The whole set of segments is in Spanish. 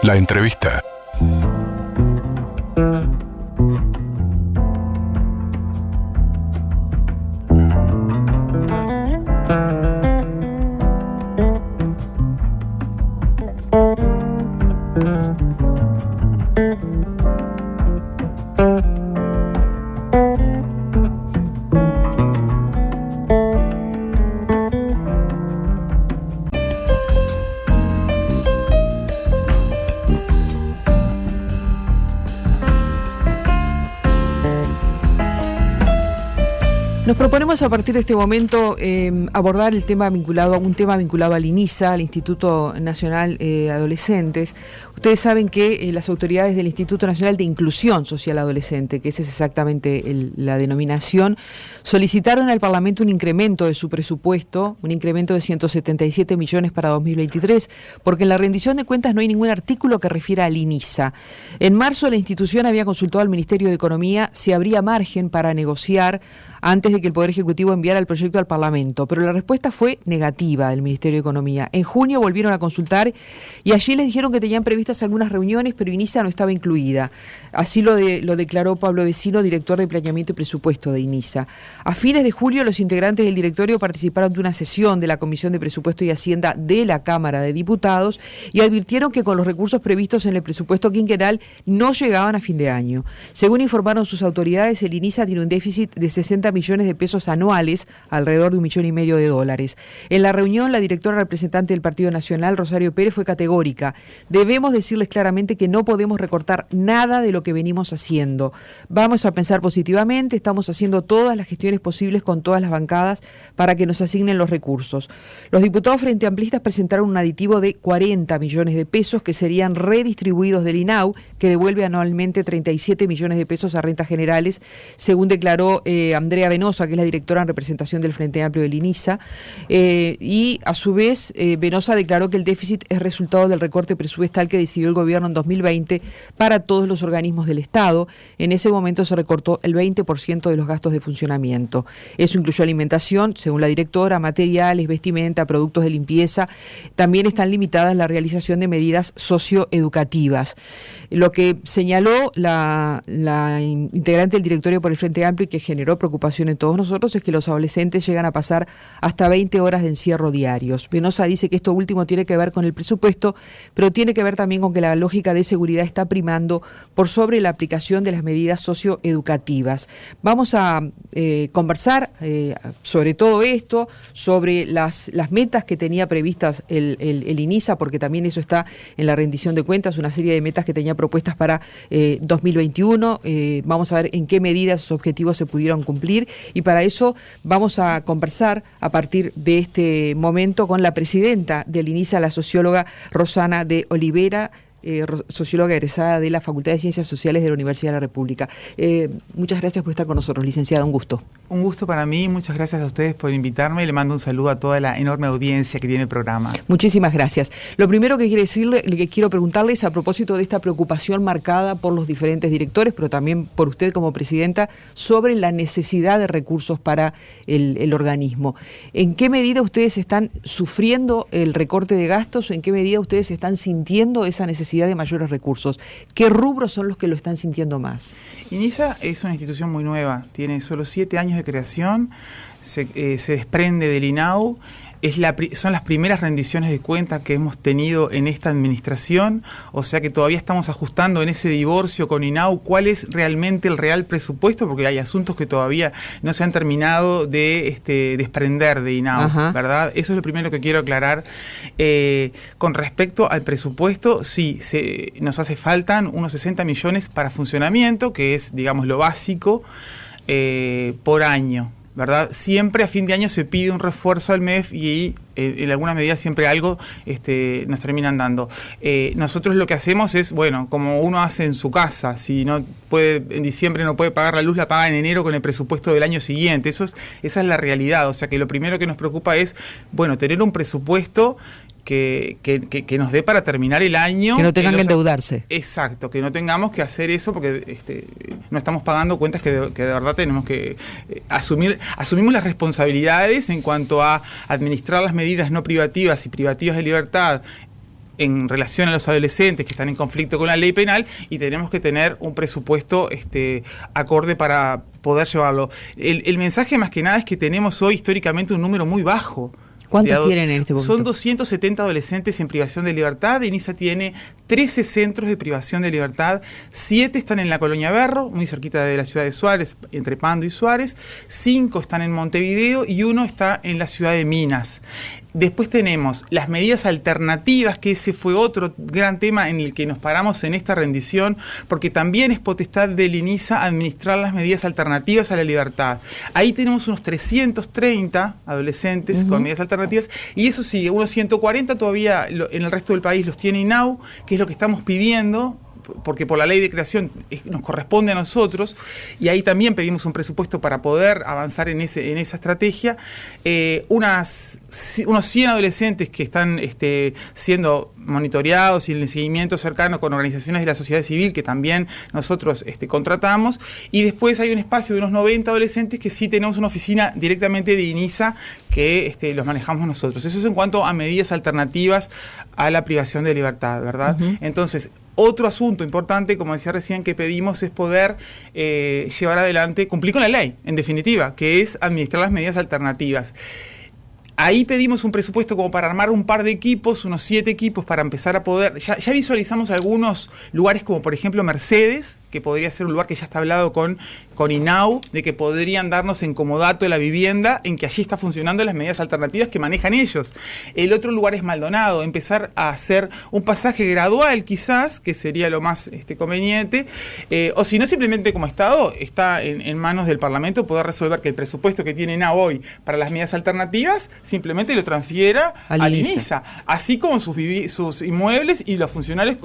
La entrevista. Nos proponemos a partir de este momento abordar un tema vinculado al INISA, al Instituto Nacional de Adolescentes. Ustedes saben que las autoridades del Instituto Nacional de Inclusión Social Adolescente, que esa es exactamente la denominación, solicitaron al Parlamento un incremento de su presupuesto, un incremento de 177 millones para 2023, porque en la rendición de cuentas no hay ningún artículo que refiera al INISA. En marzo la institución había consultado al Ministerio de Economía si habría margen para negociar antes de que el Poder Ejecutivo enviara el proyecto al Parlamento, pero la respuesta fue negativa del Ministerio de Economía. En junio volvieron a consultar y allí les dijeron que tenían previstas algunas reuniones, pero INISA no estaba incluida. Así lo declaró Pablo Vecino, director de Planeamiento y Presupuesto de INISA. A fines de julio, los integrantes del directorio participaron de una sesión de la Comisión de Presupuesto y Hacienda de la Cámara de Diputados y advirtieron que con los recursos previstos en el presupuesto quinquenal no llegaban a fin de año. Según informaron sus autoridades, el INISA tiene un déficit de 60 millones de pesos anuales, alrededor de $1,5 millones. En la reunión, la directora representante del Partido Nacional, Rosario Pérez, fue categórica. Debemos decirles claramente que no podemos recortar nada de lo que venimos haciendo. Vamos a pensar positivamente, estamos haciendo todas las gestiones posibles con todas las bancadas para que nos asignen los recursos. Los diputados frente amplistas presentaron un aditivo de 40 millones de pesos que serían redistribuidos del INAU, que devuelve anualmente 37 millones de pesos a rentas generales, según declaró Andrea Venosa, que es la directora en representación del Frente Amplio del INISA, y a su vez Venosa declaró que el déficit es resultado del recorte presupuestal que decidió el gobierno en 2020 para todos los organismos del Estado. En ese momento se recortó el 20% de los gastos de funcionamiento. Eso incluyó alimentación, según la directora, materiales, vestimenta, productos de limpieza. También están limitadas la realización de medidas socioeducativas. Lo que señaló la integrante del directorio por el Frente Amplio y que generó preocupación en todos nosotros es que los adolescentes llegan a pasar hasta 20 horas de encierro diarios. Venosa dice que esto último tiene que ver con el presupuesto, pero tiene que ver también con que la lógica de seguridad está primando por sobre la aplicación de las medidas socioeducativas. Vamos a conversar sobre todo esto, sobre las metas que tenía previstas el INISA, porque también eso está en la rendición de cuentas, una serie de metas que tenía propuestas para 2021. Vamos a ver en qué medida esos objetivos se pudieron cumplir y para eso vamos a conversar a partir de este momento con la presidenta del INISA, la socióloga Rosana de Olivera, socióloga egresada de la Facultad de Ciencias Sociales de la Universidad de la República. Muchas gracias por estar con nosotros, licenciada, un gusto. Un gusto para mí, muchas gracias a ustedes por invitarme y le mando un saludo a toda la enorme audiencia que tiene el programa. Muchísimas gracias. Lo primero que quiero preguntarles a propósito de esta preocupación marcada por los diferentes directores, pero también por usted como presidenta, sobre la necesidad de recursos para el organismo. ¿En qué medida ustedes están sufriendo el recorte de gastos? ¿En qué medida ustedes están sintiendo esa necesidad de mayores recursos? ¿Qué rubros son los que lo están sintiendo más? INISA es una institución muy nueva, tiene solo 7 años de creación, se desprende del INAU, son las primeras rendiciones de cuentas que hemos tenido en esta administración, o sea que todavía estamos ajustando en ese divorcio con INAU cuál es realmente el real presupuesto, porque hay asuntos que todavía no se han terminado de desprender de INAU. Ajá. ¿Verdad? Eso es lo primero que quiero aclarar. Con respecto al presupuesto, sí, nos hace faltan unos 60 millones para funcionamiento, que es, digamos, lo básico, por año, ¿verdad? Siempre a fin de año se pide un refuerzo al MEF y en alguna medida siempre algo nos terminan dando. Nosotros lo que hacemos es, bueno, como uno hace en su casa, si no puede, en diciembre no puede pagar la luz, la paga en enero con el presupuesto del año siguiente. Esa es la realidad, o sea que lo primero que nos preocupa es, bueno, tener un presupuesto que nos dé para terminar el año. Que no tengan que endeudarse. Exacto, que no tengamos que hacer eso porque no estamos pagando cuentas que de verdad tenemos que asumimos las responsabilidades en cuanto a administrar las medidas no privativas y privativas de libertad en relación a los adolescentes que están en conflicto con la ley penal, y tenemos que tener un presupuesto acorde para poder llevarlo. El mensaje más que nada es que tenemos hoy históricamente un número muy bajo. ¿Cuántos tienen en este momento? Son 270 adolescentes en privación de libertad. INISA tiene 13 centros de privación de libertad, 7 están en la Colonia Berro, muy cerquita de la ciudad de Suárez, entre Pando y Suárez, 5 están en Montevideo y 1 está en la ciudad de Minas. Después tenemos las medidas alternativas, que ese fue otro gran tema en el que nos paramos en esta rendición, porque también es potestad del INISA administrar las medidas alternativas a la libertad. Ahí tenemos unos 330 adolescentes con medidas alternativas, y eso sí, unos 140 todavía en el resto del país los tiene INAU, que es lo que estamos pidiendo, porque por la ley de creación nos corresponde a nosotros, y ahí también pedimos un presupuesto para poder avanzar en esa estrategia. Unos 100 adolescentes que están siendo monitoreados y en el seguimiento cercano con organizaciones de la sociedad civil que también nosotros contratamos, y después hay un espacio de unos 90 adolescentes que sí tenemos una oficina directamente de INISA que los manejamos nosotros. Eso es en cuanto a medidas alternativas a la privación de libertad, ¿verdad? Entonces, otro asunto importante, como decía recién, que pedimos es poder llevar adelante, cumplir con la ley, en definitiva, que es administrar las medidas alternativas. Ahí pedimos un presupuesto como para armar un par de equipos, unos 7 equipos, para empezar a poder... Ya visualizamos algunos lugares como, por ejemplo, Mercedes, que podría ser un lugar que ya está hablado con INAU, de que podrían darnos en comodato de la vivienda, en que allí está funcionando las medidas alternativas que manejan ellos. El otro lugar es Maldonado, empezar a hacer un pasaje gradual quizás, que sería lo más conveniente, o si no, simplemente como Estado, está en manos del Parlamento poder resolver que el presupuesto que tiene INAU hoy para las medidas alternativas simplemente lo transfiera al INISA, así como sus inmuebles y los funcionarios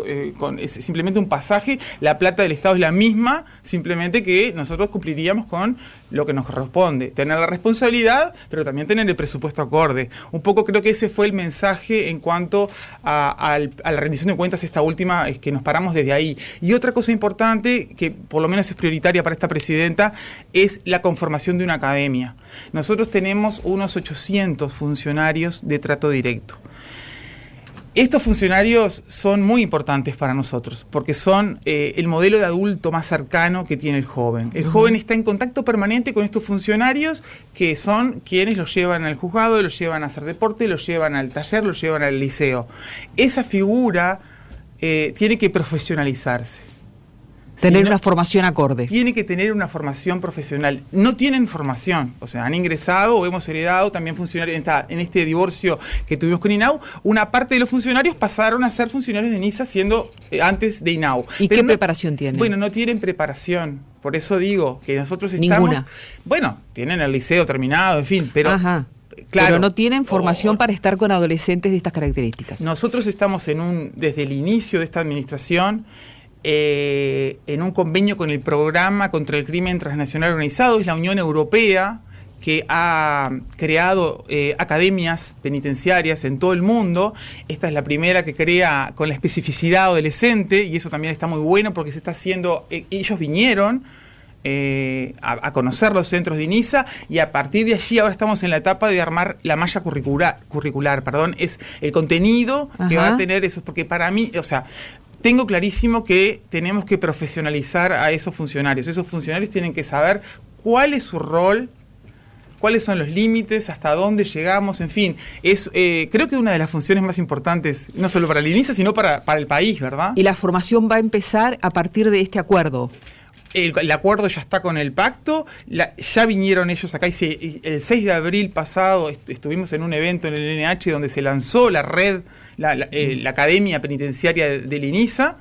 es simplemente un pasaje. La plata del Estado es la misma, simplemente que nosotros cumpliríamos con lo que nos corresponde, tener la responsabilidad, pero también tener el presupuesto acorde. Un poco creo que ese fue el mensaje en cuanto a la rendición de cuentas, esta última, es que nos paramos desde ahí. Y otra cosa importante, que por lo menos es prioritaria para esta presidenta, es la conformación de una academia. Nosotros tenemos unos 800 funcionarios de trato directo. Estos funcionarios son muy importantes para nosotros, porque son el modelo de adulto más cercano que tiene el joven. El joven está en contacto permanente con estos funcionarios, que son quienes los llevan al juzgado, los llevan a hacer deporte, los llevan al taller, los llevan al liceo. Esa figura tiene que profesionalizarse. Tener una formación acorde. Tiene que tener una formación profesional. No tienen formación, o sea, han ingresado o hemos heredado también funcionarios. En este divorcio que tuvimos con INAU, una parte de los funcionarios pasaron a ser funcionarios de INISA siendo antes de INAU. ¿Y qué preparación tienen? Bueno, no tienen preparación. Por eso digo que nosotros estamos... Ninguna. Bueno, tienen el liceo terminado, en fin, pero... Ajá. Claro, pero no tienen formación para estar con adolescentes de estas características. Nosotros estamos desde el inicio de esta administración... en un convenio con el Programa contra el Crimen Transnacional Organizado. Es la Unión Europea que ha creado academias penitenciarias en todo el mundo. Esta es la primera que crea con la especificidad adolescente, y eso también está muy bueno porque se está haciendo... ellos vinieron a conocer los centros de INISA, y a partir de allí ahora estamos en la etapa de armar la malla curricular, es el contenido que va a tener eso, porque para mí, o sea... Tengo clarísimo que tenemos que profesionalizar a esos funcionarios. Esos funcionarios tienen que saber cuál es su rol, cuáles son los límites, hasta dónde llegamos, en fin. Creo que una de las funciones más importantes, no solo para el INISA, sino para el país, ¿verdad? Y la formación va a empezar a partir de este acuerdo. El acuerdo ya está con el pacto, ya vinieron ellos acá, el 6 de abril pasado estuvimos en un evento en el NH donde se lanzó la red, la Academia Penitenciaria del INISA,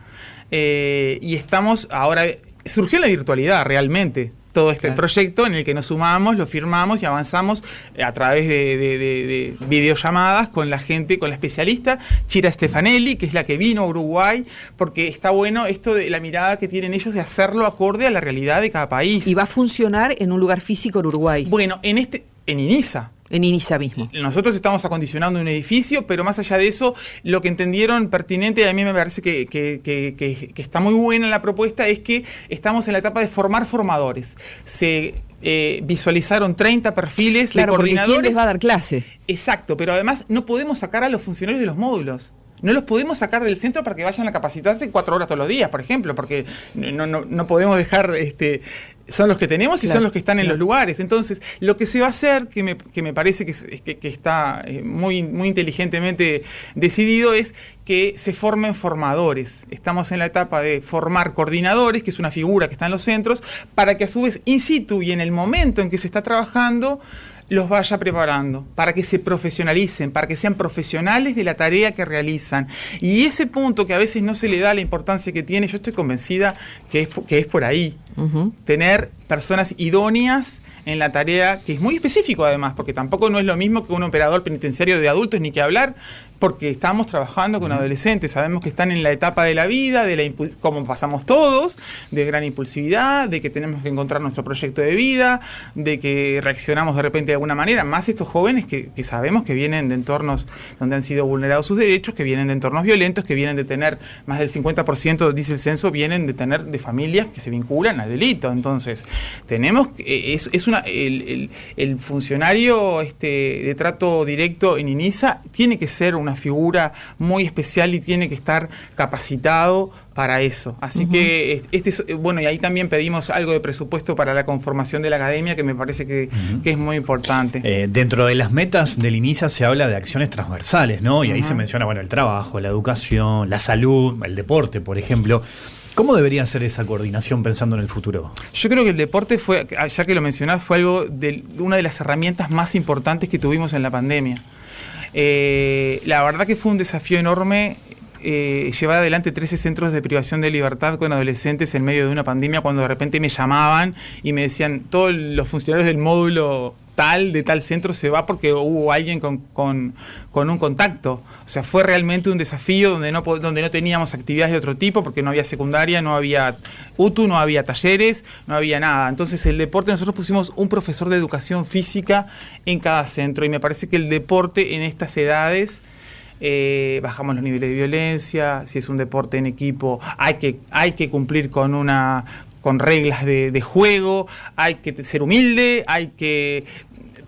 y estamos ahora, surgió en la virtualidad realmente, todo este proyecto en el que nos sumamos, lo firmamos y avanzamos a través de videollamadas con la gente, con la especialista Chira Stefanelli, que es la que vino a Uruguay, porque está bueno esto de la mirada que tienen ellos de hacerlo acorde a la realidad de cada país. ¿Y va a funcionar en un lugar físico en Uruguay? Bueno, en INISA. En INISA mismo. Nosotros estamos acondicionando un edificio, pero más allá de eso, lo que entendieron pertinente, a mí me parece que está muy buena la propuesta, es que estamos en la etapa de formar formadores. Se visualizaron 30 perfiles de coordinadores. ¿Quién les va a dar clase? Exacto, pero además no podemos sacar a los funcionarios de los módulos. no los podemos sacar del centro para que vayan a capacitarse 4 horas todos los días, por ejemplo, porque no podemos dejar... son los que tenemos y son los que están en los lugares. Entonces, lo que se va a hacer, que me parece que está muy, muy inteligentemente decidido, es que se formen formadores. Estamos en la etapa de formar coordinadores, que es una figura que está en los centros, para que a su vez, in situ y en el momento en que se está trabajando, los vaya preparando, para que se profesionalicen, para que sean profesionales de la tarea que realizan. Y ese punto que a veces no se le da la importancia que tiene, yo estoy convencida que es por ahí. Tener personas idóneas en la tarea, que es muy específico además, porque tampoco no es lo mismo que un operador penitenciario de adultos, ni que hablar, porque estamos trabajando con adolescentes, sabemos que están en la etapa de la vida, como pasamos todos, de gran impulsividad, de que tenemos que encontrar nuestro proyecto de vida, de que reaccionamos de repente de alguna manera, más estos jóvenes que sabemos que vienen de entornos donde han sido vulnerados sus derechos, que vienen de entornos violentos, que vienen de tener, más del 50%, dice el censo, vienen de tener de familias que se vinculan al delito. Entonces, tenemos, el funcionario de trato directo en INISA tiene que ser una figura muy especial y tiene que estar capacitado para eso. Así que, bueno, y ahí también pedimos algo de presupuesto para la conformación de la academia, que me parece que es muy importante. Dentro de las metas del INISA se habla de acciones transversales, ¿no? Y ahí se menciona, bueno, el trabajo, la educación, la salud, el deporte, por ejemplo. ¿Cómo debería ser esa coordinación pensando en el futuro? Yo creo que el deporte fue, ya que lo mencionás, fue una de las herramientas más importantes que tuvimos en la pandemia. La verdad que fue un desafío enorme llevar adelante 13 centros de privación de libertad con adolescentes en medio de una pandemia, cuando de repente me llamaban y me decían, todos los funcionarios del módulo de tal centro se va porque hubo alguien con un contacto. O sea, fue realmente un desafío donde no teníamos actividades de otro tipo, porque no había secundaria, no había UTU, no había talleres, no había nada. Entonces el deporte, nosotros pusimos un profesor de educación física en cada centro, y me parece que el deporte en estas edades, bajamos los niveles de violencia. Si es un deporte en equipo, hay que cumplir con reglas de juego, hay que ser humilde, hay que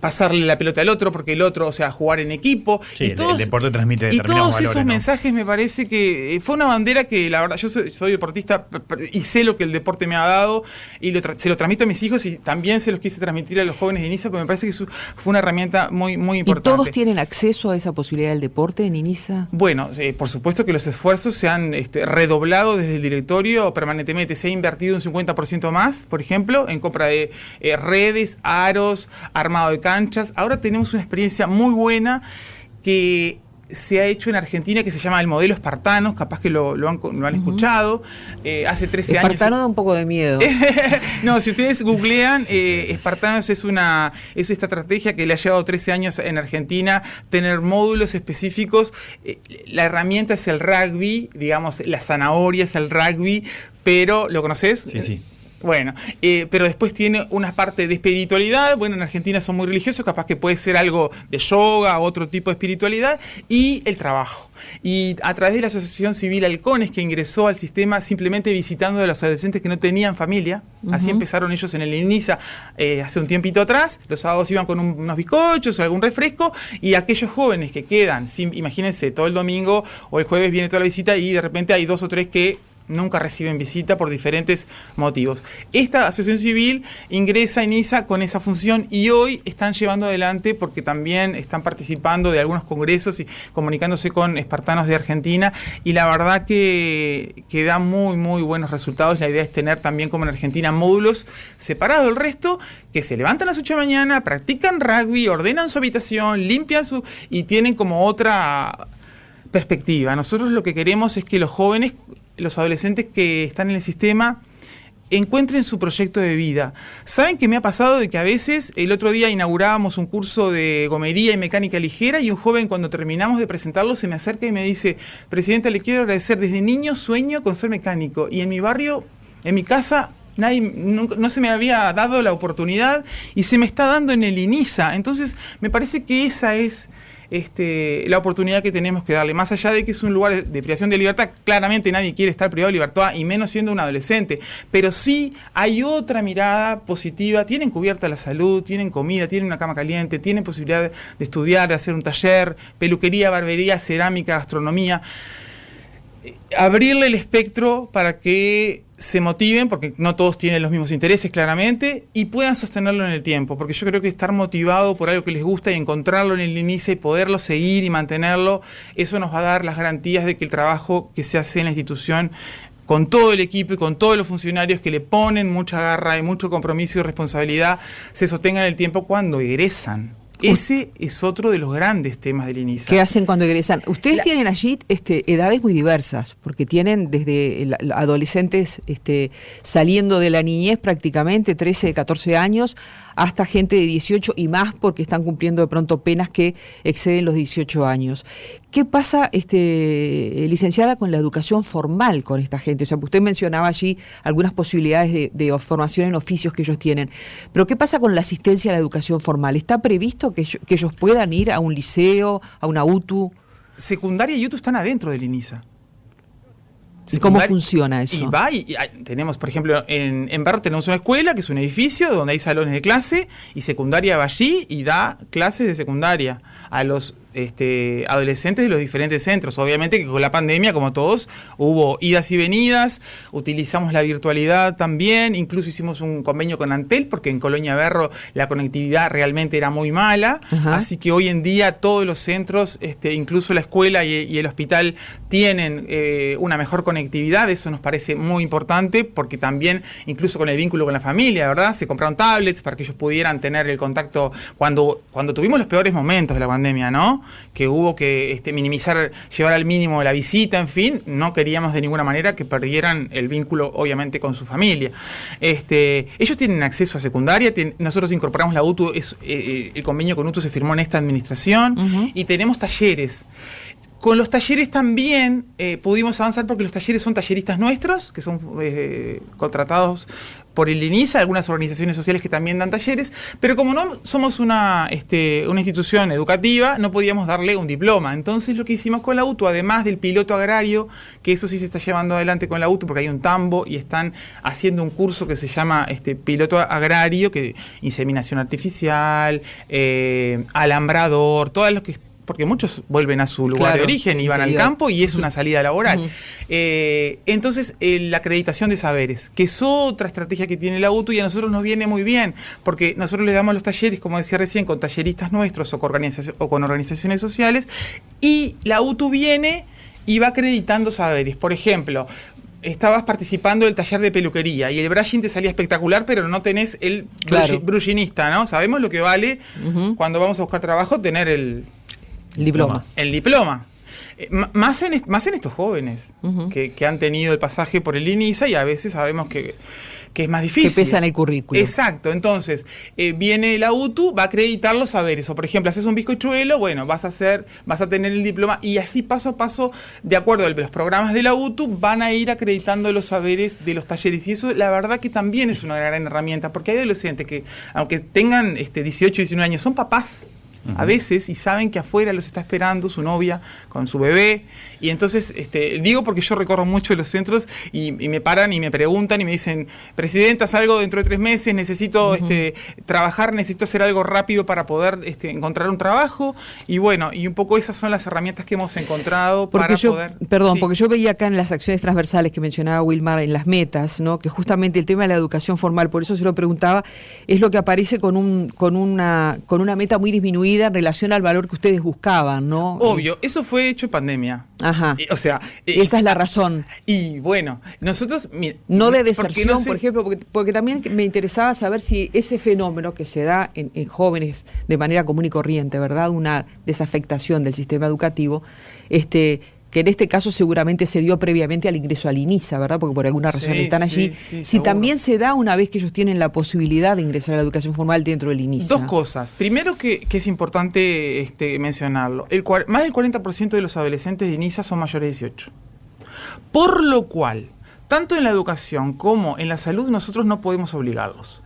pasarle la pelota al otro, porque el otro, o sea, jugar en equipo. Sí, el deporte transmite determinados valores, esos mensajes, me parece que fue una bandera que, la verdad, yo soy deportista y sé lo que el deporte me ha dado, y se lo transmito a mis hijos, y también se los quise transmitir a los jóvenes de INISA, porque me parece que fue una herramienta muy, muy importante. ¿Y todos tienen acceso a esa posibilidad del deporte en INISA? Bueno, por supuesto que los esfuerzos se han redoblado desde el directorio permanentemente. Se ha invertido un 50% más, por ejemplo, en compra de redes, aros, armado de canchas. Ahora tenemos una experiencia muy buena que se ha hecho en Argentina, que se llama el modelo Espartanos, capaz que lo han escuchado. Hace 13 años... Espartano da un poco de miedo. No, si ustedes googlean, Espartanos es esta estrategia que le ha llevado 13 años en Argentina, tener módulos específicos. La herramienta es el rugby, digamos, la zanahoria es el rugby, pero ¿lo conoces? Sí. Bueno, pero después tiene una parte de espiritualidad. Bueno, en Argentina son muy religiosos, capaz que puede ser algo de yoga, otro tipo de espiritualidad, y el trabajo. Y a través de la Asociación Civil Halcones, que ingresó al sistema simplemente visitando a los adolescentes que no tenían familia, así empezaron ellos en el INISA hace un tiempito atrás. Los sábados iban con unos bizcochos o algún refresco, y aquellos jóvenes que quedan, imagínense, todo el domingo o el jueves viene toda la visita, y de repente hay 2 o 3 que nunca reciben visita por diferentes motivos. Esta asociación civil ingresa en INISA con esa función, y hoy están llevando adelante, porque también están participando de algunos congresos y comunicándose con espartanos de Argentina, y la verdad que da muy, muy buenos resultados. La idea es tener también, como en Argentina, módulos separados del resto, que se levantan a las 8 de la mañana, practican rugby, ordenan su habitación, limpian y tienen como otra perspectiva. Nosotros lo que queremos es que los jóvenes, los adolescentes que están en el sistema, encuentren su proyecto de vida. ¿Saben qué me ha pasado? De que a veces, el otro día inaugurábamos un curso de gomería y mecánica ligera, y un joven, cuando terminamos de presentarlo, se me acerca y me dice: Presidenta, le quiero agradecer, desde niño sueño con ser mecánico, y en mi barrio, en mi casa, no se me había dado la oportunidad, y se me está dando en el INISA. Entonces, me parece que esa es la oportunidad que tenemos que darle. Más allá de que es un lugar de privación de libertad, claramente nadie quiere estar privado de libertad, y menos siendo un adolescente. Pero sí hay otra mirada positiva. Tienen cubierta la salud, tienen comida, tienen una cama caliente, tienen posibilidad de estudiar, de hacer un taller, peluquería, barbería, cerámica, gastronomía. Abrirle el espectro para que se motiven, porque no todos tienen los mismos intereses claramente, y puedan sostenerlo en el tiempo, porque yo creo que estar motivado por algo que les gusta y encontrarlo en el inicio y poderlo seguir y mantenerlo, eso nos va a dar las garantías de que el trabajo que se hace en la institución, con todo el equipo y con todos los funcionarios que le ponen mucha garra y mucho compromiso y responsabilidad, se sostenga en el tiempo cuando egresan. Ese es otro de los grandes temas del INISA. ¿Qué hacen cuando egresan? Ustedes tienen allí edades muy diversas, porque tienen desde adolescentes saliendo de la niñez prácticamente, 13, 14 años, hasta gente de 18 y más, porque están cumpliendo de pronto penas que exceden los 18 años. ¿Qué pasa, licenciada, con la educación formal con esta gente? O sea, usted mencionaba allí algunas posibilidades de formación en oficios que ellos tienen, pero ¿qué pasa con la asistencia a la educación formal? ¿Está previsto que ellos puedan ir a un liceo, a una UTU? Secundaria y UTU están adentro del INISA. ¿Y cómo funciona eso? Y tenemos, por ejemplo, en Barro tenemos una escuela que es un edificio donde hay salones de clase, y secundaria va allí y da clases de secundaria a los adolescentes de los diferentes centros. Obviamente que con la pandemia, como todos, hubo idas y venidas, utilizamos la virtualidad también, incluso hicimos un convenio con Antel, porque en Colonia Berro la conectividad realmente era muy mala. Ajá. Así que hoy en día todos los centros, incluso la escuela y el hospital, tienen una mejor conectividad. Eso nos parece muy importante, porque también, incluso con el vínculo con la familia, ¿verdad? Se compraron tablets para que ellos pudieran tener el contacto cuando tuvimos los peores momentos de la pandemia, ¿no? Que hubo que minimizar, llevar al mínimo la visita, en fin, no queríamos de ninguna manera que perdieran el vínculo, obviamente, con su familia. Ellos tienen acceso a secundaria, nosotros incorporamos la UTU, el convenio con UTU se firmó en esta administración, y tenemos talleres. Con los talleres también pudimos avanzar, porque los talleres son talleristas nuestros, que son contratados por el INISA, algunas organizaciones sociales que también dan talleres, pero como no somos una institución educativa, no podíamos darle un diploma. Entonces lo que hicimos con la UTU, además del piloto agrario, que eso sí se está llevando adelante con la UTU, porque hay un tambo y están haciendo un curso que se llama piloto agrario, que inseminación artificial, alambrador, todos los que... porque muchos vuelven a su lugar de origen y van al campo, y es una salida laboral. Entonces, la acreditación de saberes, que es otra estrategia que tiene la UTU, y a nosotros nos viene muy bien, porque nosotros les damos los talleres, como decía recién, con talleristas nuestros o con organizaciones sociales, y la UTU viene y va acreditando saberes. Por ejemplo, estabas participando del taller de peluquería y el brushing te salía espectacular, pero no tenés el brushingista, ¿no? Sabemos lo que vale cuando vamos a buscar trabajo tener el diploma. El diploma. Más en estos jóvenes que han tenido el pasaje por el INISA, y a veces sabemos que es más difícil. Que pesa en el currículo. Exacto. Entonces, viene la UTU, va a acreditar los saberes. O, por ejemplo, haces un bizcochuelo, bueno, vas a tener el diploma, y así paso a paso, de acuerdo a los programas de la UTU, van a ir acreditando los saberes de los talleres. Y eso, la verdad, que también es una gran herramienta, porque hay adolescentes que, aunque tengan 18, 19 años, son papás a veces, y saben que afuera los está esperando su novia con su bebé, y entonces digo porque yo recorro mucho los centros y me paran y me preguntan y me dicen: presidenta, salgo dentro de 3 meses, necesito trabajar, necesito hacer algo rápido para poder encontrar un trabajo, y bueno, y un poco esas son las herramientas que hemos encontrado para poder... Perdón, porque yo veía acá en las acciones transversales que mencionaba Wilmar, en las metas, ¿no?, que justamente el tema de la educación formal, por eso se lo preguntaba, es lo que aparece con una meta muy disminuida en relación al valor que ustedes buscaban, ¿no? Obvio, eso fue hecho en pandemia. Ajá. O sea, esa es la razón. Y bueno, nosotros... Mira, no de deserción, por ejemplo, porque también me interesaba saber si ese fenómeno que se da en jóvenes de manera común y corriente, ¿verdad?, una desafectación del sistema educativo, que en este caso seguramente se dio previamente al ingreso al INISA, ¿verdad?, porque por alguna razón están allí. Si seguro. También se da una vez que ellos tienen la posibilidad de ingresar a la educación formal dentro del INISA. Dos cosas. Primero, que es importante mencionarlo. Más del 40% de los adolescentes de INISA son mayores de 18. Por lo cual, tanto en la educación como en la salud, nosotros no podemos obligarlos.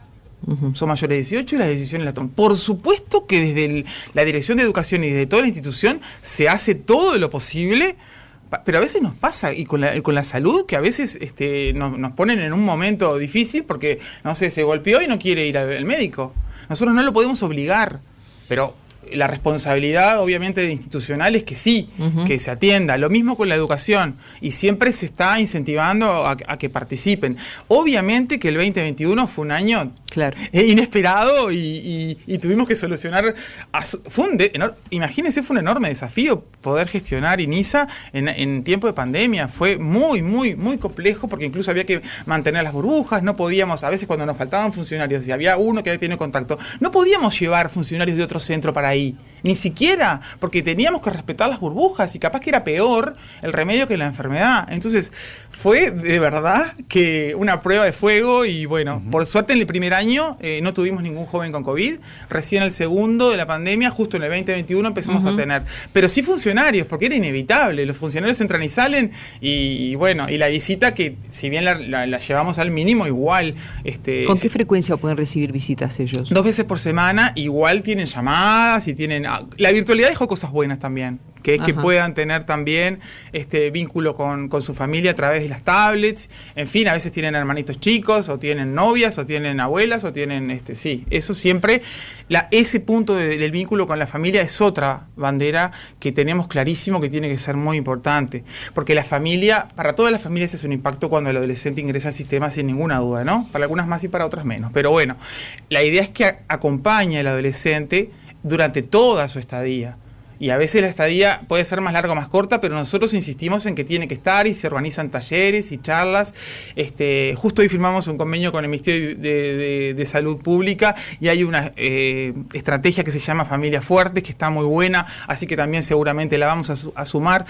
Son mayores de 18 y las decisiones las toman. Por supuesto que desde la Dirección de Educación y desde toda la institución se hace todo lo posible, pero a veces nos pasa, y con la salud, que a veces nos ponen en un momento difícil porque, no sé, se golpeó y no quiere ir al médico. Nosotros no lo podemos obligar, pero la responsabilidad obviamente institucional es que sí, que se atienda. Lo mismo con la educación, y siempre se está incentivando a que participen. Obviamente que el 2021 fue un año inesperado y tuvimos que solucionar. Imagínense, fue un enorme desafío poder gestionar INISA en tiempo de pandemia. Fue muy, muy, muy complejo, porque incluso había que mantener las burbujas. No podíamos, a veces cuando nos faltaban funcionarios, si había uno que había tenido contacto, no podíamos llevar funcionarios de otro centro para ahí, ni siquiera, porque teníamos que respetar las burbujas, y capaz que era peor el remedio que la enfermedad. Entonces fue de verdad que una prueba de fuego, y bueno, por suerte en el primer año no tuvimos ningún joven con COVID. Recién el segundo de la pandemia, justo en el 2021, empezamos a tener, pero sí funcionarios, porque era inevitable. Los funcionarios entran y salen, y bueno, y la visita, que si bien la llevamos al mínimo, igual ¿con qué frecuencia pueden recibir visitas ellos? 2 veces por semana. Igual tienen llamadas y tienen... La virtualidad dejó cosas buenas también, que es que puedan tener también vínculo con su familia a través de las tablets. En fin, a veces tienen hermanitos chicos, o tienen novias, o tienen abuelas, o tienen... sí, eso siempre... ese punto del vínculo con la familia es otra bandera que tenemos clarísimo que tiene que ser muy importante. Porque la familia, para todas las familias es un impacto cuando el adolescente ingresa al sistema, sin ninguna duda, ¿no? Para algunas más y para otras menos. Pero bueno, la idea es que acompañe al adolescente durante toda su estadía. Y a veces la estadía puede ser más larga o más corta, pero nosotros insistimos en que tiene que estar, y se organizan talleres y charlas. Justo hoy firmamos un convenio con el Ministerio de Salud Pública, y hay una estrategia que se llama Familias Fuertes, que está muy buena, así que también seguramente la vamos a sumar.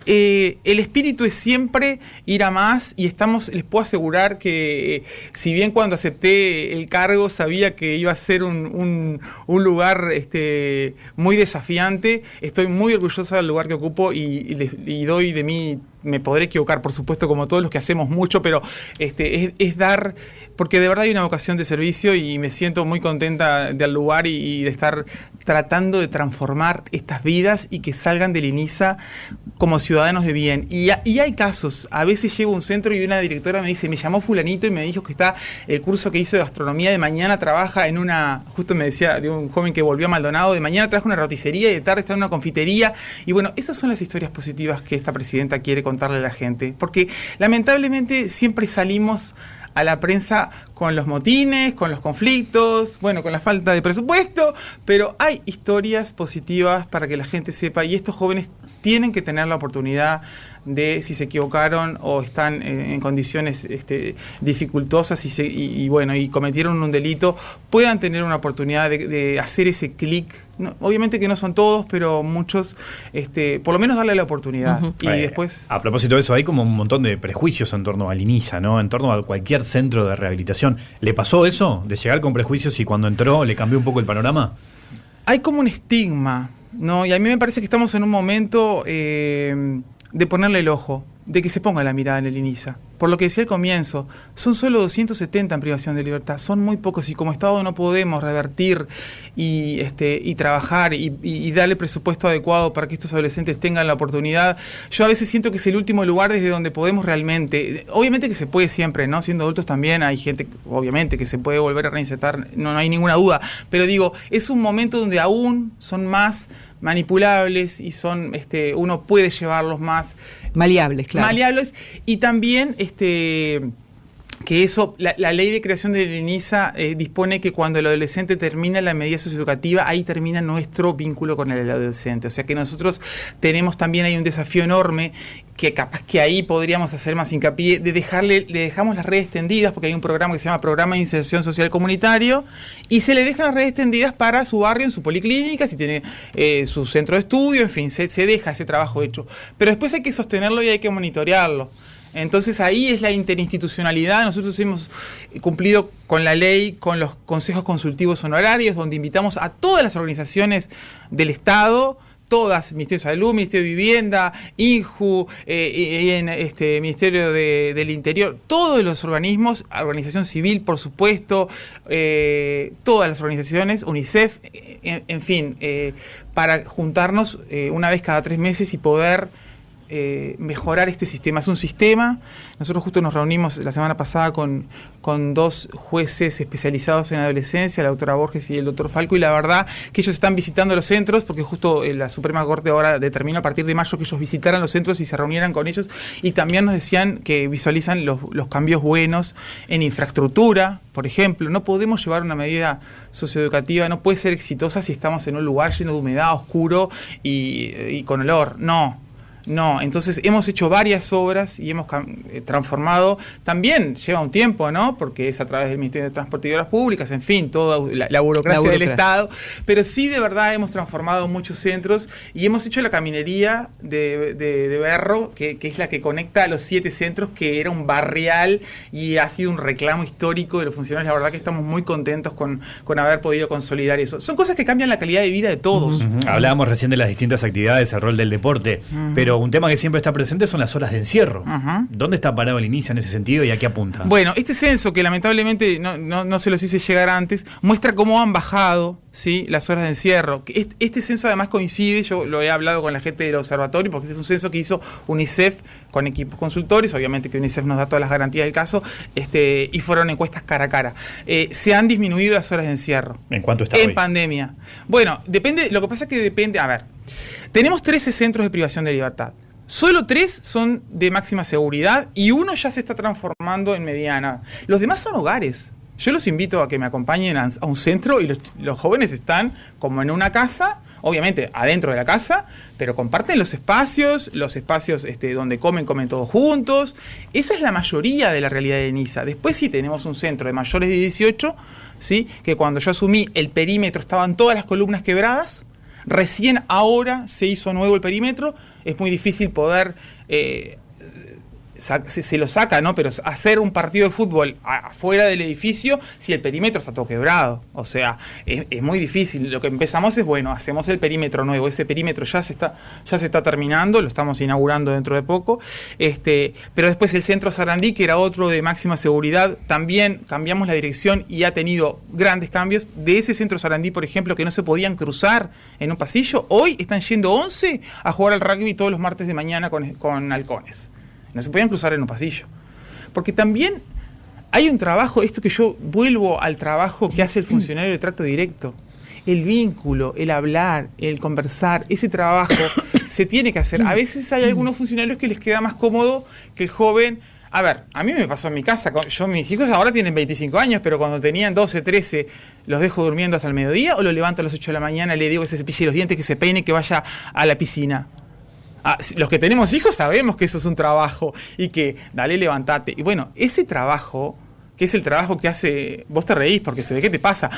El espíritu es siempre ir a más, y les puedo asegurar que si bien cuando acepté el cargo sabía que iba a ser un lugar muy desafiante, estoy muy orgullosa del lugar que ocupo, y doy de mí. Me podré equivocar, por supuesto, como todos los que hacemos mucho, pero es dar, porque de verdad hay una vocación de servicio, y me siento muy contenta del lugar y de estar tratando de transformar estas vidas y que salgan del INISA como ciudadanos de bien. Y hay casos, a veces llego a un centro y una directora me dice, me llamó fulanito y me dijo que está el curso que hice de gastronomía, de mañana trabaja en justo me decía de un joven que volvió a Maldonado, de mañana trabaja en una roticería y de tarde está en una confitería. Y bueno, esas son las historias positivas que esta presidenta quiere contarle a la gente, porque lamentablemente siempre salimos a la prensa con los motines, con los conflictos, bueno, con la falta de presupuesto, pero hay historias positivas para que la gente sepa, y estos jóvenes tienen que tener la oportunidad de, si se equivocaron o están en condiciones dificultosas y cometieron un delito, puedan tener una oportunidad de hacer ese clic. No, obviamente que no son todos, pero muchos, por lo menos darle la oportunidad. Y después... A propósito de eso, hay como un montón de prejuicios en torno al INISA, ¿no? En torno a cualquier centro de rehabilitación. ¿Le pasó eso, de llegar con prejuicios, y cuando entró le cambió un poco el panorama? Hay como un estigma, ¿no? Y a mí me parece que estamos en un momento de ponerle el ojo, de que se ponga la mirada en el INISA. Por lo que decía al comienzo, son solo 270 en privación de libertad, son muy pocos, y como Estado no podemos revertir y trabajar y darle presupuesto adecuado para que estos adolescentes tengan la oportunidad. Yo a veces siento que es el último lugar desde donde podemos realmente, obviamente que se puede siempre, ¿no? Siendo adultos también hay gente, obviamente, que se puede volver a reinsertar, no hay ninguna duda, pero digo, es un momento donde aún son más manipulables y son uno puede llevarlos más maleables, claro. Maleables, y también que eso, la ley de creación del INISA dispone que cuando el adolescente termina la medida socioeducativa, ahí termina nuestro vínculo con el adolescente. O sea que nosotros tenemos también ahí un desafío enorme, que capaz que ahí podríamos hacer más hincapié, le dejamos las redes tendidas, porque hay un programa que se llama Programa de Inserción Social Comunitario, y se le dejan las redes tendidas para su barrio, en su policlínica, si tiene su centro de estudio, en fin, se deja ese trabajo hecho. Pero después hay que sostenerlo y hay que monitorearlo. Entonces ahí es la interinstitucionalidad. Nosotros hemos cumplido con la ley, con los consejos consultivos honorarios, donde invitamos a todas las organizaciones del Estado todas, Ministerio de Salud, Ministerio de Vivienda, INJU, Ministerio del Interior, todos los organismos, organización civil, por supuesto, todas las organizaciones, UNICEF, en fin, para juntarnos una vez cada 3 meses y poder mejorar este sistema. Es un sistema. Nosotros justo nos reunimos la semana pasada con 2 jueces especializados en adolescencia, la doctora Borges y el doctor Falco, y la verdad que ellos están visitando los centros, porque justo la Suprema Corte ahora determinó a partir de mayo que ellos visitaran los centros y se reunieran con ellos, y también nos decían que visualizan los cambios buenos en infraestructura, por ejemplo. No podemos llevar una medida socioeducativa, no puede ser exitosa si estamos en un lugar lleno de humedad, oscuro y con olor. No, entonces hemos hecho varias obras y hemos transformado, también lleva un tiempo, ¿no? Porque es a través del Ministerio de Transporte y Obras Públicas, en fin, toda la burocracia del Estado, pero sí de verdad hemos transformado muchos centros y hemos hecho la caminería de Berro, que es la que conecta a los 7 centros, que era un barrial y ha sido un reclamo histórico de los funcionarios. La verdad que estamos muy contentos con haber podido consolidar eso. Son cosas que cambian la calidad de vida de todos. Hablábamos recién de las distintas actividades, el rol del deporte, pero un tema que siempre está presente son las horas de encierro. ¿Dónde está parado el INISA en ese sentido y a qué apunta? Bueno, este censo, que lamentablemente no se los hice llegar antes, muestra cómo han bajado, ¿sí?, las horas de encierro. Este censo además coincide, yo lo he hablado con la gente del observatorio, porque este es un censo que hizo UNICEF con equipos consultores, obviamente que UNICEF nos da todas las garantías del caso, y fueron encuestas cara a cara. Se han disminuido las horas de encierro. ¿En cuánto está en hoy? Pandemia. Bueno, depende, lo que pasa es que depende, a ver, tenemos 13 centros de privación de libertad. Solo 3 son de máxima seguridad y 1 ya se está transformando en mediana. Los demás son hogares. Yo los invito a que me acompañen a un centro y los jóvenes están como en una casa, obviamente adentro de la casa, pero comparten los espacios donde comen todos juntos. Esa es la mayoría de la realidad de Niza. Después sí tenemos un centro de mayores de 18, ¿sí?, que cuando yo asumí el perímetro estaban todas las columnas quebradas. Recién ahora se hizo nuevo el perímetro. Es muy difícil poder, se lo saca, ¿no?, pero hacer un partido de fútbol afuera del edificio si el perímetro está todo quebrado. O sea, es muy difícil. Lo que empezamos es, bueno, hacemos el perímetro nuevo. Ese perímetro ya se está terminando, lo estamos inaugurando dentro de poco. Pero después el centro Sarandí, que era otro de máxima seguridad, también cambiamos la dirección y ha tenido grandes cambios. De ese centro Sarandí, por ejemplo, que no se podían cruzar en un pasillo, hoy están yendo 11 a jugar al rugby todos los martes de mañana con halcones. No se podían cruzar en un pasillo. Porque también hay un trabajo, esto que yo vuelvo al trabajo que hace el funcionario de trato directo. El vínculo, el hablar, el conversar, ese trabajo se tiene que hacer. A veces hay algunos funcionarios que les queda más cómodo que el joven. A ver, a mí me pasó en mi casa. Mis hijos ahora tienen 25 años, pero cuando tenían 12, 13, los dejo durmiendo hasta el mediodía o los levanto a las 8 de la mañana, le digo que se cepille los dientes, que se peine, que vaya a la piscina. Los que tenemos hijos sabemos que eso es un trabajo y que dale, levantate. Y bueno, ese trabajo, que es el trabajo que hace... Vos te reís porque se ve que te pasa,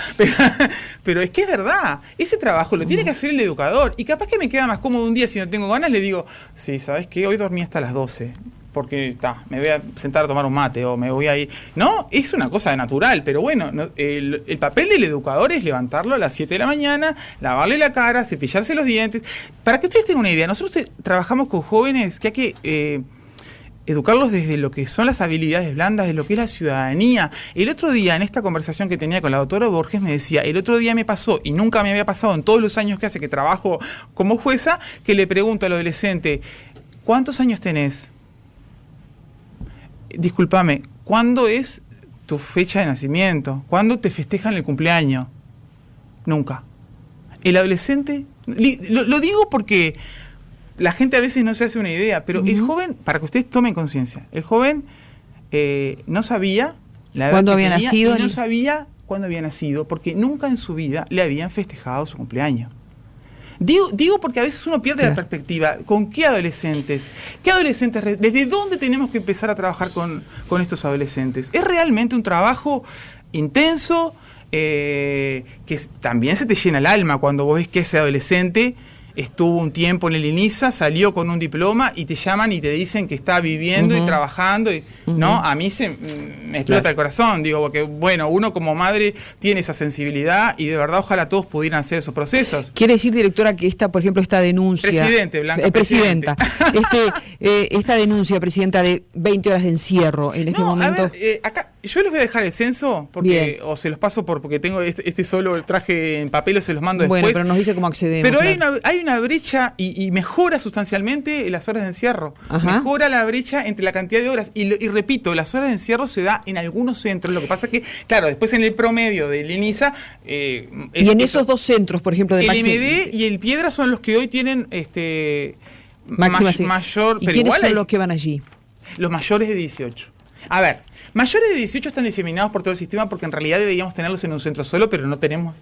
pero es que es verdad. Ese trabajo lo tiene que hacer el educador. Y capaz que me queda más cómodo un día, si no tengo ganas, le digo, sí, ¿sabes qué? Hoy dormí hasta las 12. Porque me voy a sentar a tomar un mate o me voy a ir. No, es una cosa natural, pero bueno, el papel del educador es levantarlo a las 7 de la mañana, lavarle la cara, cepillarse los dientes. Para que ustedes tengan una idea, nosotros trabajamos con jóvenes que hay que educarlos desde lo que son las habilidades blandas, de lo que es la ciudadanía. El otro día, en esta conversación que tenía con la doctora Borges, me decía, el otro día me pasó, y nunca me había pasado en todos los años que hace que trabajo como jueza, que le pregunto al adolescente, ¿cuántos años tenés? Discúlpame, ¿cuándo es tu fecha de nacimiento? ¿Cuándo te festejan el cumpleaños? Nunca. El adolescente, lo digo porque la gente a veces no se hace una idea, pero el joven, para que ustedes tomen conciencia, el joven no sabía la edad ¿cuándo que había tenía nacido? Y no sabía cuándo había nacido, porque nunca en su vida le habían festejado su cumpleaños. Digo porque a veces uno pierde la perspectiva. ¿Con qué adolescentes? ¿Qué adolescentes? ¿Desde dónde tenemos que empezar a trabajar con estos adolescentes? Es realmente un trabajo intenso, que también se te llena el alma cuando vos ves que ese adolescente estuvo un tiempo en el INISA, salió con un diploma y te llaman y te dicen que está viviendo y trabajando, ¿no? A mí me explota el corazón, digo, porque bueno, uno como madre tiene esa sensibilidad y de verdad ojalá todos pudieran hacer esos procesos. Quiere decir, directora, que por ejemplo, esta denuncia... Presidente, Blanca, presidenta. Esta denuncia, presidenta, de 20 horas de encierro en este momento... A ver, acá yo les voy a dejar el censo, porque o se los paso porque tengo solo el traje en papel o se los mando después. Bueno, pero nos dice cómo accedemos. Pero hay una brecha y mejora sustancialmente las horas de encierro. Mejora la brecha entre la cantidad de horas. Y repito, las horas de encierro se da en algunos centros. Lo que pasa es que, claro, después en el promedio del INISA... y en esos dos centros, por ejemplo, de el MD y el Piedra son los que hoy tienen mayor... ¿Y quiénes son los que van allí? Los mayores de 18. A ver, mayores de 18 están diseminados por todo el sistema porque en realidad deberíamos tenerlos en un centro solo, pero no tenemos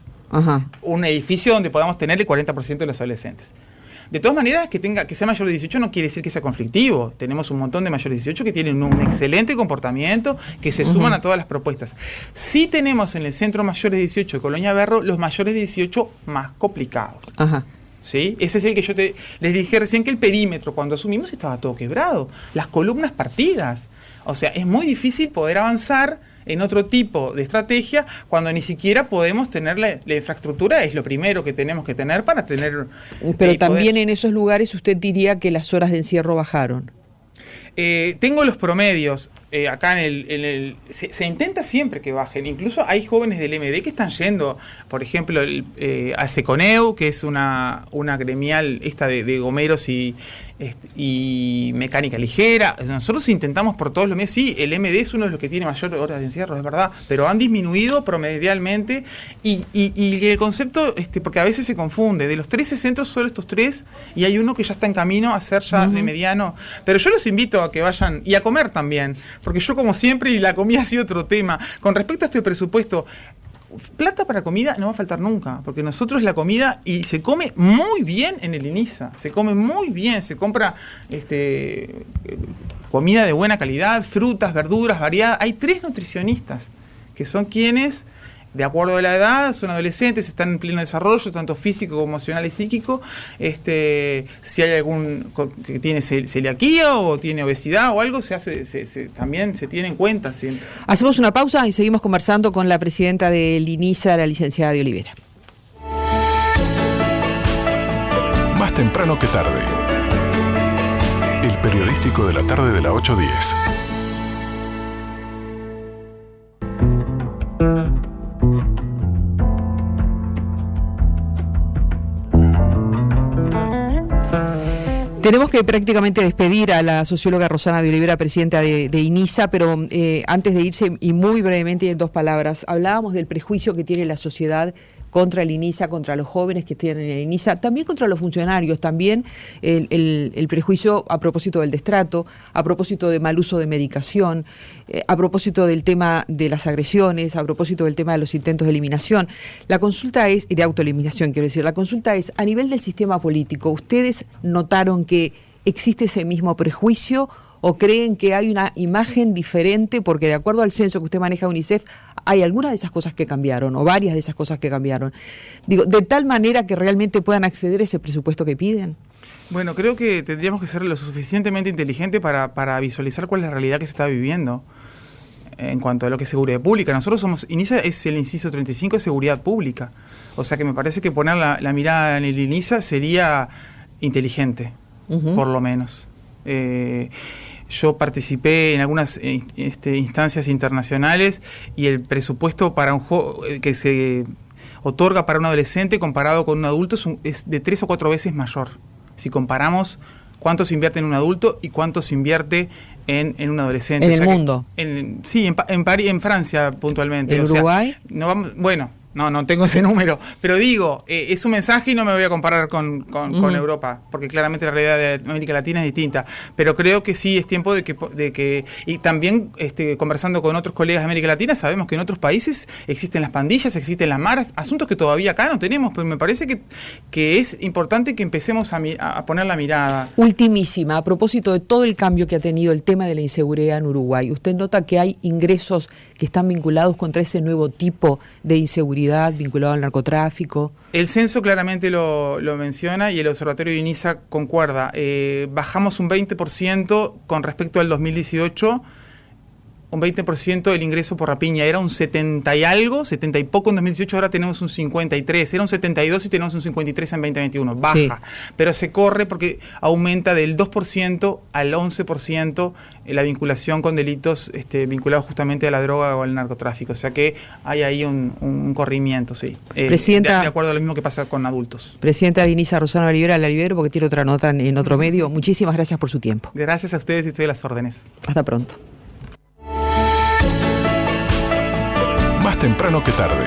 un edificio donde podamos tener el 40% de los adolescentes. De todas maneras, que sea mayor de 18 no quiere decir que sea conflictivo. Tenemos un montón de mayores de 18 que tienen un excelente comportamiento, que se suman a todas las propuestas. Sí tenemos en el centro mayores de 18 de Colonia Berro los mayores de 18 más complicados. ¿Sí? Ese es el que yo les dije recién, que el perímetro, cuando asumimos, estaba todo quebrado. Las columnas partidas. O sea, es muy difícil poder avanzar en otro tipo de estrategia cuando ni siquiera podemos tener la infraestructura. Es lo primero que tenemos que tener para tener... Pero también en esos lugares usted diría que las horas de encierro bajaron. Tengo los promedios. Acá se intenta siempre que bajen. Incluso hay jóvenes del MD que están yendo, por ejemplo, a Seconeu, que es una gremial de gomeros y mecánica ligera. Nosotros intentamos por todos los medios. Sí, el MD es uno de los que tiene mayor horas de encierro, es verdad, pero han disminuido promedialmente y el concepto, porque a veces se confunde, de los 13 centros solo estos 3 y hay uno que ya está en camino a ser ya de mediano, pero yo los invito a que vayan y a comer también, porque yo como siempre, y la comida ha sido otro tema, con respecto a este presupuesto, plata para comida no va a faltar nunca, porque nosotros la comida, y se come muy bien en el INISA, se come muy bien, se compra comida de buena calidad, frutas, verduras, variadas. Hay 3 nutricionistas que son quienes, de acuerdo a la edad, son adolescentes, están en pleno desarrollo, tanto físico como emocional y psíquico. Si hay algún que tiene celiaquía o tiene obesidad o algo, también se tiene en cuenta siempre. Hacemos una pausa y seguimos conversando con la presidenta del INISA, la licenciada de Olivera. Más temprano que tarde. El periodístico de la tarde de la 8:10. Tenemos que prácticamente despedir a la socióloga Rosana de Olivera, presidenta de INISA, pero antes de irse, y muy brevemente en 2 palabras, hablábamos del prejuicio que tiene la sociedad contra el INISA, contra los jóvenes que tienen el INISA, también contra los funcionarios, también el prejuicio a propósito del destrato, a propósito de mal uso de medicación, a propósito del tema de las agresiones, a propósito del tema de los intentos de eliminación. La consulta es, y de autoeliminación quiero decir, la consulta es, a nivel del sistema político, ¿ustedes notaron que existe ese mismo prejuicio o creen que hay una imagen diferente? Porque de acuerdo al censo que usted maneja, UNICEF, hay algunas de esas cosas que cambiaron, o varias de esas cosas que cambiaron. Digo, de tal manera que realmente puedan acceder a ese presupuesto que piden. Bueno, creo que tendríamos que ser lo suficientemente inteligentes para visualizar cuál es la realidad que se está viviendo en cuanto a lo que es seguridad pública. Nosotros INISA es el inciso 35 de seguridad pública. O sea que me parece que poner la mirada en el INISA sería inteligente, por lo menos. Yo participé en algunas instancias internacionales y el presupuesto para que se otorga para un adolescente comparado con un adulto es de 3 o 4 veces mayor. Si comparamos cuánto se invierte en un adulto y cuánto se invierte en un adolescente. ¿En el mundo? Sí, en Francia puntualmente. ¿En Uruguay? No tengo ese número, pero digo, es un mensaje y no me voy a comparar con Europa, porque claramente la realidad de América Latina es distinta, pero creo que sí es tiempo de que y también conversando con otros colegas de América Latina, sabemos que en otros países existen las pandillas, existen las maras, asuntos que todavía acá no tenemos, pero me parece que es importante que empecemos a poner la mirada. Ultimísima, a propósito de todo el cambio que ha tenido el tema de la inseguridad en Uruguay, ¿usted nota que hay ingresos que están vinculados contra ese nuevo tipo de inseguridad inseguridad vinculado al narcotráfico. El censo claramente lo menciona y el Observatorio de INISA concuerda. Bajamos un 20% con respecto al 2018, un 20% el ingreso por rapiña. Era un 70 y algo, 70 y poco en 2018, ahora tenemos un 53. Era un 72 y tenemos un 53 en 2021. Baja, sí. Pero se corre porque aumenta del 2% al 11% la vinculación con delitos vinculados justamente a la droga o al narcotráfico. O sea que hay ahí un corrimiento, sí. Presidenta, de acuerdo a lo mismo que pasa con adultos. Presidenta de INISA, Rosana Olivera, la libero porque tiene otra nota en otro medio. Muchísimas gracias por su tiempo. Gracias a ustedes y estoy a las órdenes. Hasta pronto. Más temprano que tarde.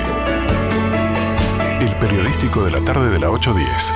El periodístico de la tarde de la 8:10.